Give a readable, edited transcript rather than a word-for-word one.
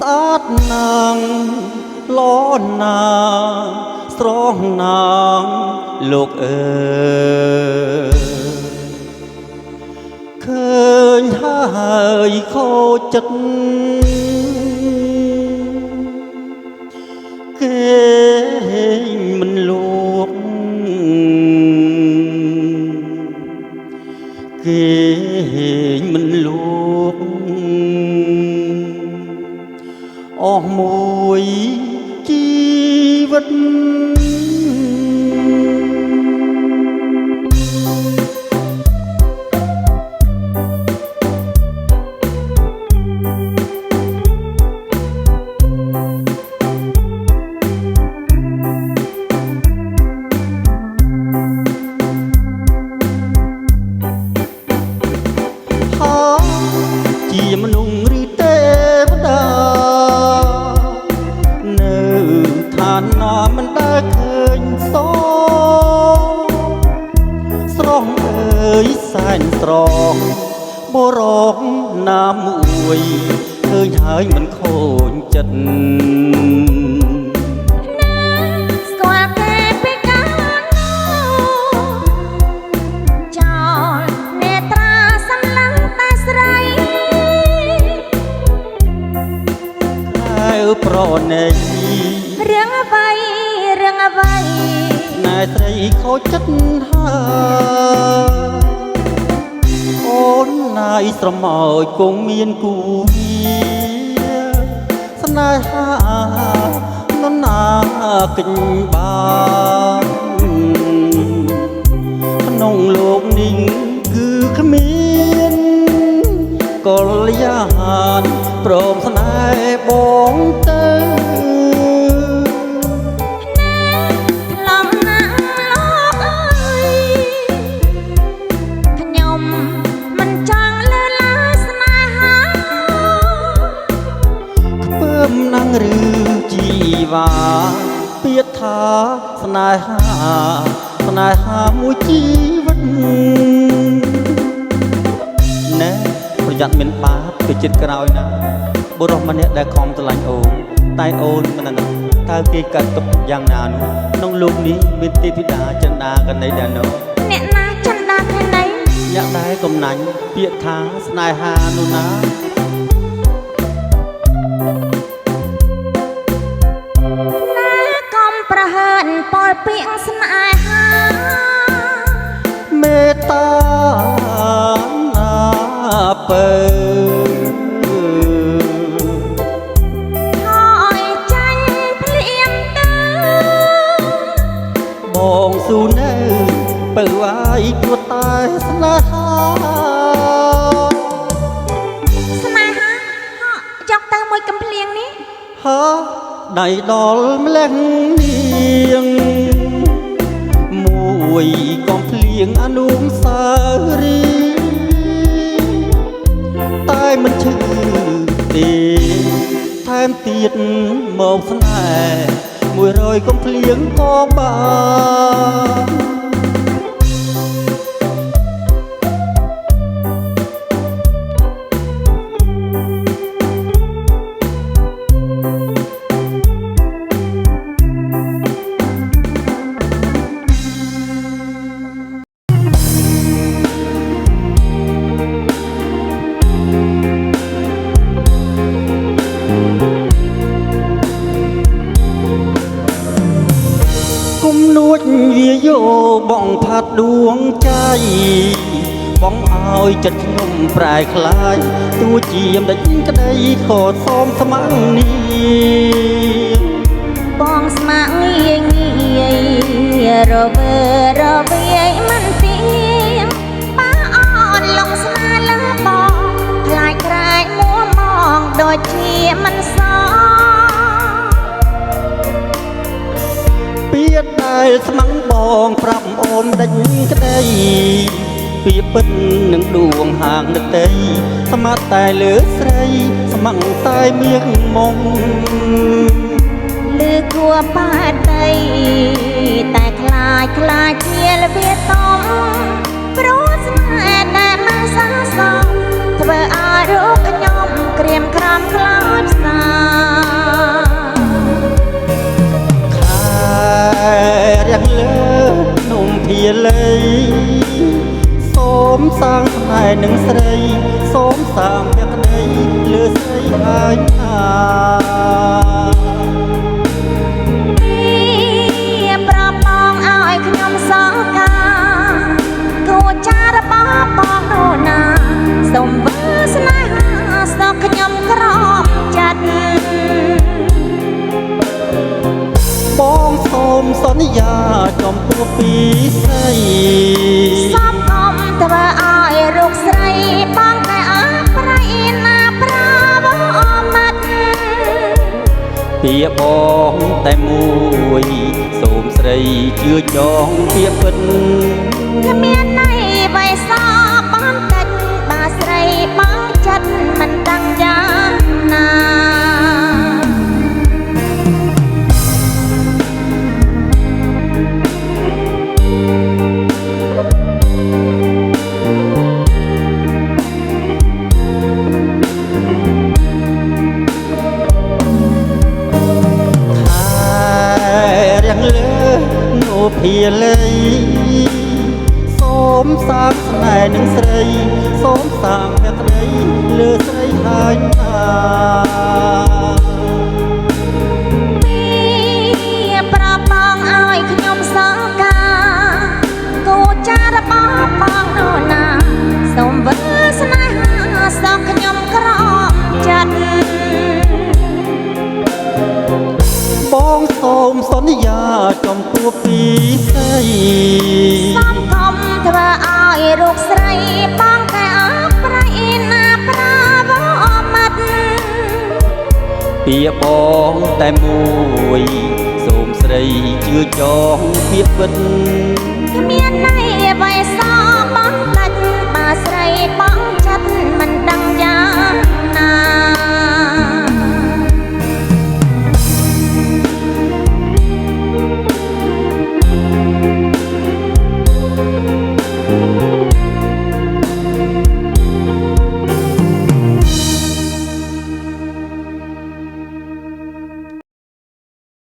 អាតណាងលោណាស្រងណាងលោកអើឃើញហើយខូចចិត្តគេមិនលួកគេមិនលួកអស់មួយជីវិតជាមនុស្សឬទេវតានៅឋានណាមិនដែលឃើញសស្រស់អើយសែនស្រស់បរោណាមួយឃើញហើយមិនខូចចិត្តប្រណីរឿងអ្វីណែស្រីខូចចិត្តហើយអូនណាយស្រមោចគង់មានគូវាស្នេហានរណាកិញបានក្នុងលោកនេះគឺគ្មានកល្យានព្រមស្នេហ៍បងទៅឡំណាស់លោកអើយខ្ញុំមិនចង់លើឡាស្នេហាខ្ពើមណាំងឬជីវ៉ាពាក្យថាស្នេហាមួយជីវិតណែប្រយ័ត្នមានបាបទៅចិត្តក្រោយណាបុរសម្នាក់ដែលខំស្រឡាញ់អូនតែអូនមិនដឹងតើគេកើតទុកយ៉ាងណានោះក្នុងលោកនេះមានទេពធីតាចន្ទាកណីដែរនោះអ្នកណាចន្ទាកណីអ្នកដែរកំណាញ់ពាក្យថាស្នេហានោះណាកំប្រហើនប៉លពាក្យស្នេហាមេត្តាណាពើបងស៊ូនៅពៅអាយគួរតែស្នេហាចង់ទៅមួយកំភ្លៀងនេះដៃដល់ម្លេះនាងមួយកំភ្លៀងអនុសារីតែមិនឈឺទេថែមទៀតមកស្នេហ៍100កំភ្លៀងក៏បានវាយោបងផាត់ដួងใจបងឲ្យចិត្តខ្ញុំប្រែคล้ายទោះជាមិនដេចក្តីក៏សូមស្ម័គ្រនេះបងស្ម័គ្រងាយរវើរវាយមិនពីប៉ាអត់លងស្នេហ៍លើបងខ្លាចក្រែកមួមងដូចជាមិនសពាក្យដែលស្ម័គ្របងប្រាប់អូនដេញក្តីពីពិតនឹងដួងហាងដតីស្មាត់តែលើស្រីស្ម័គ្រតែមៀងមុំលើគួបាតីតែខ្លាចជាលវាតំព្រោះស្នេហ៍តែមិនសងសងធ្វើឲ្យរូបខ្ញុំក្រៀមក្រំខ្លោចផ្សា យនឹងស្រីសូមសាងភក្តីលើស្រីហើយណាប្របងឲ្យខ្ញុំសងកាគូចារបស់បងនោះណាសូមវាស្នេហាស្ទើខ្ញុំក្រំចិត្តបងសូមសន្យាចំពោះពីស្រីសូមអមធ្វើឲ្យរូបស្រីបងតែអប្រៃណាប្រាបងអមត់ពីបងតែមួយសូមស្រីជឿចងពីពិតគ្មានន័យវៃសបងកិច្ចបាស្រីបងចិត្តមិនតាំងយ៉ាងណាភាលីសូមសាងស្នេហ៍នឹងស្រីសូមសាងភក្តីលើស្រីហើយណាពីប្របងឲ្យខ្ញុំសងកាគូចារបស់បងនោះណាសូមវិលស្នេហាសងខ្ញុំក្រំចិត្តបងសូមសន្យាចំពោះពីស្រីសូមខំធ្វើឲ្យរូបស្រីបងតែអប្រៃណាប្រាបងអមត់ពីបងតែមួយសូមស្រីជឿចងភាពពិតគ្មានន័យ